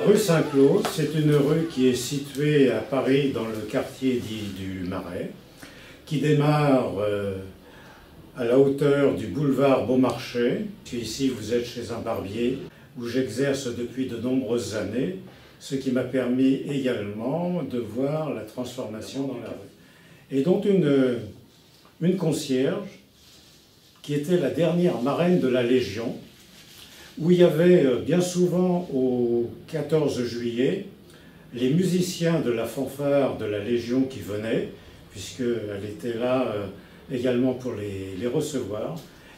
Rue Saint-Claude, c'est une rue qui est située à Paris dans le quartier dit du Marais, qui démarre à la hauteur du boulevard Beaumarchais. Ici, vous êtes chez un barbier où j'exerce depuis de nombreuses années, ce qui m'a permis également de voir la transformation dans la rue. Et donc une concierge qui était la dernière marraine de la Légion, où il y avait bien souvent au 14 juillet les musiciens de la fanfare de la Légion qui venaient, puisqu'elle était là également pour les recevoir.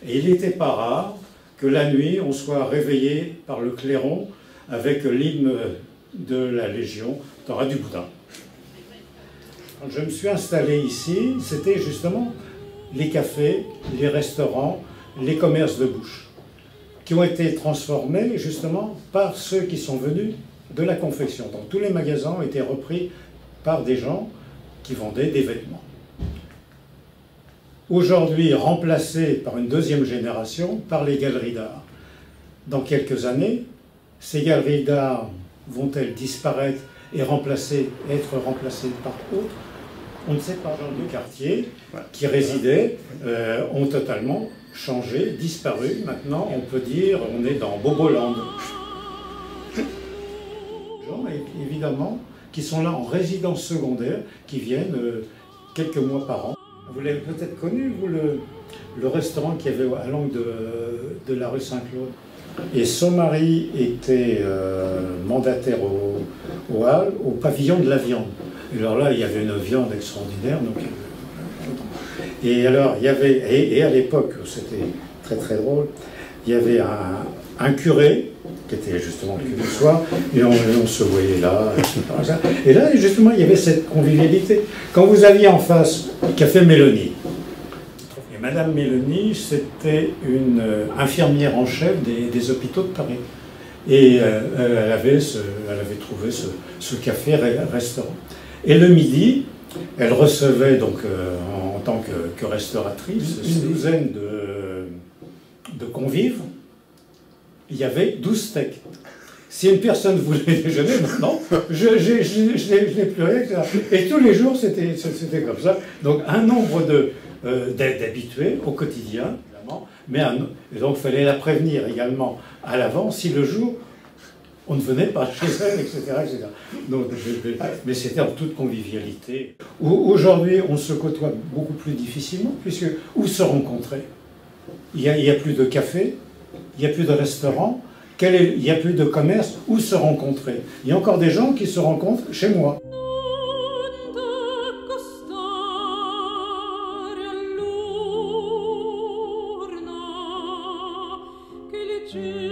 Et il n'était pas rare que la nuit, on soit réveillé par le clairon avec l'hymne de la Légion, T'auras du boudin. Quand je me suis installé ici, c'était justement les cafés, les restaurants, les commerces de bouche, qui ont été transformés justement par ceux qui sont venus de la confection. Donc tous les magasins ont été repris par des gens qui vendaient des vêtements. Aujourd'hui remplacés par une deuxième génération, par les galeries d'art. Dans quelques années, ces galeries d'art vont-elles disparaître et être remplacées par autres? On ne sait pas. Les gens du quartier qui résidaient ont totalement changé, disparu. Maintenant, on peut dire on est dans Boboland. Les gens, évidemment, qui sont là en résidence secondaire, qui viennent quelques mois par an. Vous l'avez peut-être connu, vous, le restaurant qu'il y avait à l'angle de la rue Saint-Claude. Et son mari était mandataire au Halles, au pavillon de la viande. Et alors là, il y avait une viande extraordinaire. Donc, et alors, il y avait, et à l'époque, c'était très très drôle, il y avait un curé, qui était justement le curé du soir, et on se voyait là, et là, justement, il y avait cette convivialité. Quand vous aviez en face Café Mélanie, et Madame Mélanie, c'était une infirmière en chef des hôpitaux de Paris. Et elle avait trouvé ce café-restaurant. Et le midi, elle recevait donc en tant que restauratrice une douzaine de convives. Il y avait 12 steaks. Si une personne voulait déjeuner, non, je n'ai plus rien que ça. Et tous les jours, c'était comme ça. Donc un nombre d'habitués au quotidien, évidemment, et donc il fallait la prévenir également à l'avance si le jour on ne venait pas chez elle, etc. etc. Donc, mais c'était en toute convivialité. Aujourd'hui, on se côtoie beaucoup plus difficilement, puisque où se rencontrer? Il n'y a plus de café, il n'y a plus de restaurant, il n'y a plus de commerce, où se rencontrer? Il y a encore des gens qui se rencontrent chez moi. Che